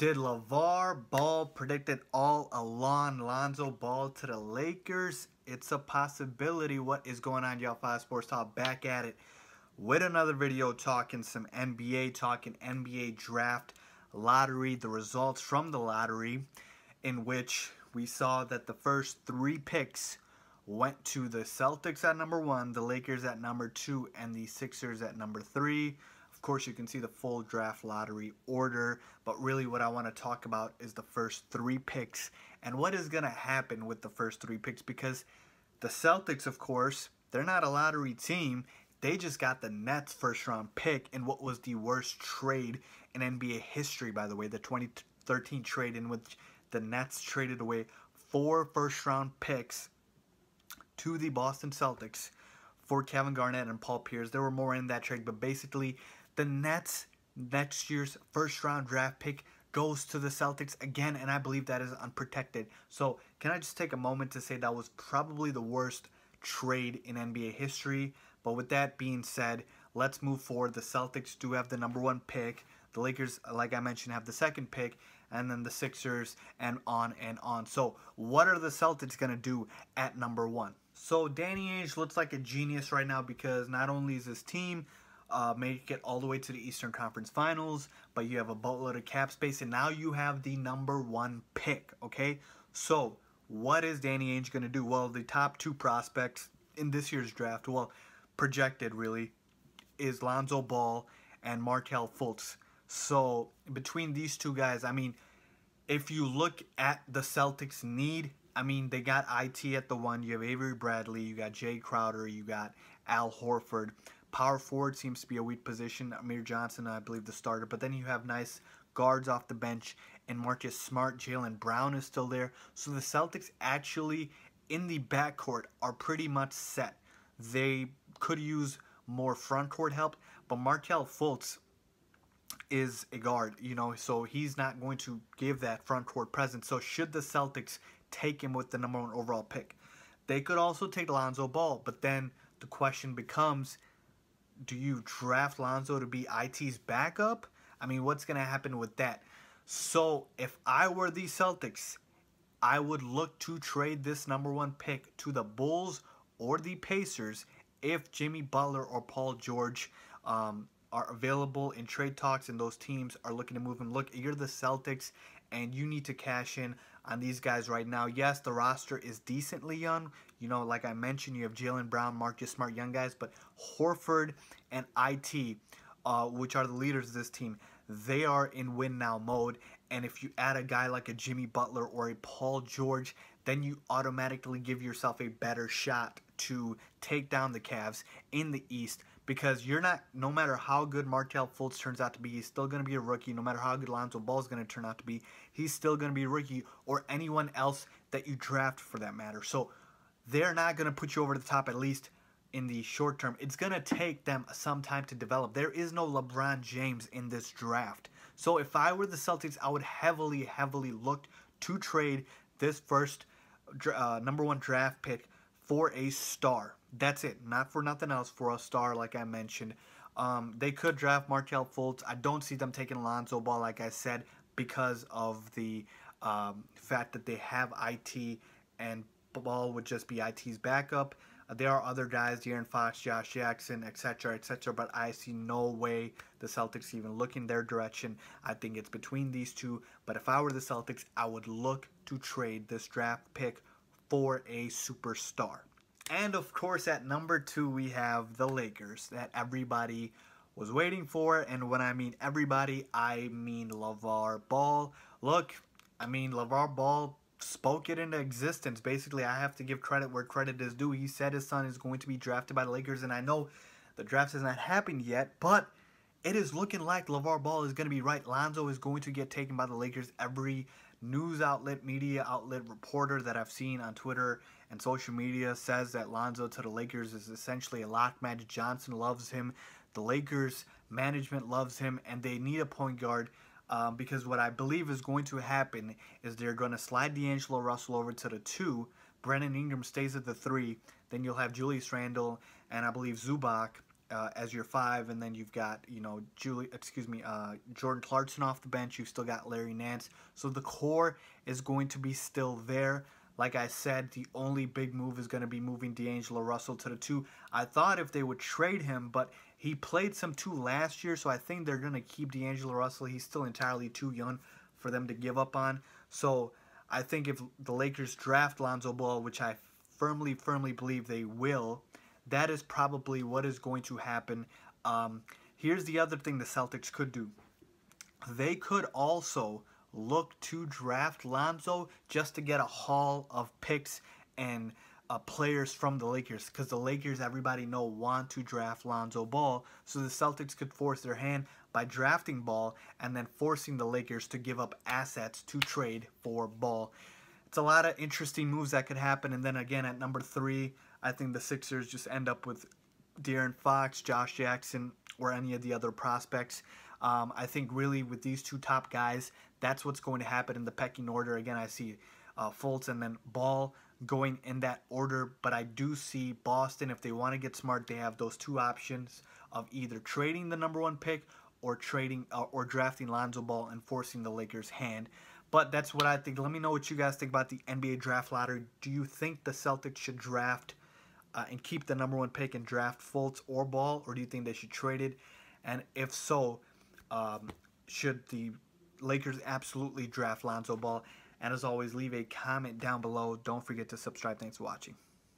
Did LeVar Ball predict it all along? Lonzo Ball to the Lakers? It's a possibility. What is going on, y'all? 5 Sports Talk back at it with another video talking some NBA, talking NBA draft, lottery, the results from the lottery, in which we saw that the first 3 picks went to the Celtics at number 1, the Lakers at number 2, and the Sixers at number 3. Of course, you can see the full draft lottery order, but really what I want to talk about is the first 3 picks and what is going to happen with the first 3 picks, because the Celtics, of course, they're not a lottery team. They just got the Nets first round pick in what was the worst trade in NBA history, by the way, the 2013 trade in which the Nets traded away 4 first round picks to the Boston Celtics for Kevin Garnett and Paul Pierce. There were more in that trade, but basically the Nets next year's first round draft pick goes to the Celtics again, and I believe that is unprotected. So can I just take a moment to say that was probably the worst trade in NBA history? But with that being said, let's move forward. The Celtics do have the number 1 pick. The Lakers, like I mentioned, have the 2nd pick, and then the Sixers, and on and on. So what are the Celtics going to do at number 1? So Danny Ainge looks like a genius right now, because not only is his team make it all the way to the Eastern Conference Finals, but you have a boatload of cap space, and now you have the number 1 pick, okay? So what is Danny Ainge going to do? Well, the top 2 prospects in this year's draft, well, projected really, is Lonzo Ball and Markelle Fultz. So between these 2 guys, I mean, if you look at the Celtics' need, I mean, they got IT at the 1. You have Avery Bradley, you got Jay Crowder, you got Al Horford. Power forward seems to be a weak position. Amir Johnson, I believe, the starter. But then you have nice guards off the bench, and Marcus Smart, Jaylen Brown is still there. So the Celtics actually, in the backcourt, are pretty much set. They could use more front court help, but Markelle Fultz is a guard, you know, so he's not going to give that front court presence. So should the Celtics take him with the number 1 overall pick, they could also take Lonzo Ball. But then the question becomes, do you draft Lonzo to be IT's backup? I mean, what's going to happen with that? So if I were the Celtics, I would look to trade this number 1 pick to the Bulls or the Pacers if Jimmy Butler or Paul George are available in trade talks and those teams are looking to move him. Look, you're the Celtics and you need to cash in on these guys right now. Yes, the roster is decently young. You know, like I mentioned, you have Jaylen Brown, Marcus Smart, young guys, but Horford and IT, which are the leaders of this team, they are in win now mode. And if you add a guy like a Jimmy Butler or a Paul George, then you automatically give yourself a better shot to take down the Cavs in the East, because you're not, no matter how good Markelle Fultz turns out to be, he's still going to be a rookie. No matter how good Lonzo Ball is going to turn out to be, he's still going to be a rookie, or anyone else that you draft for that matter. So they're not going to put you over the top, at least in the short term. It's going to take them some time to develop. There is no LeBron James in this draft. So if I were the Celtics, I would heavily look to trade this first number 1 draft pick for a star. That's it. Not for nothing else, for a star, like I mentioned. They could draft Markelle Fultz. I don't see them taking Lonzo Ball, like I said, because of the fact that they have IT, and Ball would just be IT's backup. There are other guys, De'Aaron Fox, Josh Jackson, etc., but I see no way the Celtics even look in their direction. I think it's between these 2, but if I were the Celtics, I would look to trade this draft pick for a superstar. And of course, at number 2, we have the Lakers that everybody was waiting for. And when I mean everybody, I mean LeVar Ball. Look, I mean, LeVar Ball spoke it into existence. Basically, I have to give credit where credit is due. He said his son is going to be drafted by the Lakers, and I know the draft has not happened yet, but it is looking like LeVar Ball is going to be right. Lonzo is going to get taken by the Lakers. Every news outlet, media outlet, reporter that I've seen on Twitter and social media says that Lonzo to the Lakers is essentially a lock. Magic Johnson loves him. The Lakers management loves him, and they need a point guard. Because what I believe is going to happen is they're going to slide D'Angelo Russell over to the 2. Brandon Ingram stays at the 3. Then you'll have Julius Randle and I believe Zubac as your 5, and then you've got, you know, Jordan Clarkson off the bench. You've still got Larry Nance. So the core is going to be still there. Like I said, the only big move is going to be moving D'Angelo Russell to the 2. I thought if they would trade him, but he played some 2 last year, so I think they're going to keep D'Angelo Russell. He's still entirely too young for them to give up on. So I think if the Lakers draft Lonzo Ball, which I firmly believe they will, that is probably what is going to happen. Here's the other thing the Celtics could do. They could also look to draft Lonzo just to get a haul of picks and players from the Lakers, because the Lakers, everybody know, want to draft Lonzo Ball. So the Celtics could force their hand by drafting Ball and then forcing the Lakers to give up assets to trade for Ball. It's a lot of interesting moves that could happen. And then again, at number 3, I think the Sixers just end up with De'Aaron Fox, Josh Jackson, or any of the other prospects. I think really with these 2 top guys, that's what's going to happen in the pecking order. Again, I see Fultz and then Ball going in that order, but I do see Boston, if they want to get smart, they have those 2 options of either trading the number 1 pick or drafting Lonzo Ball and forcing the Lakers' hand. But that's what I think. Let me know what you guys think about the NBA draft lottery. Do you think the Celtics should draft and keep the number 1 pick and draft Fultz or Ball, or do you think they should trade it? And if so, should the Lakers absolutely draft Lonzo Ball? And as always, leave a comment down below. Don't forget to subscribe. Thanks for watching.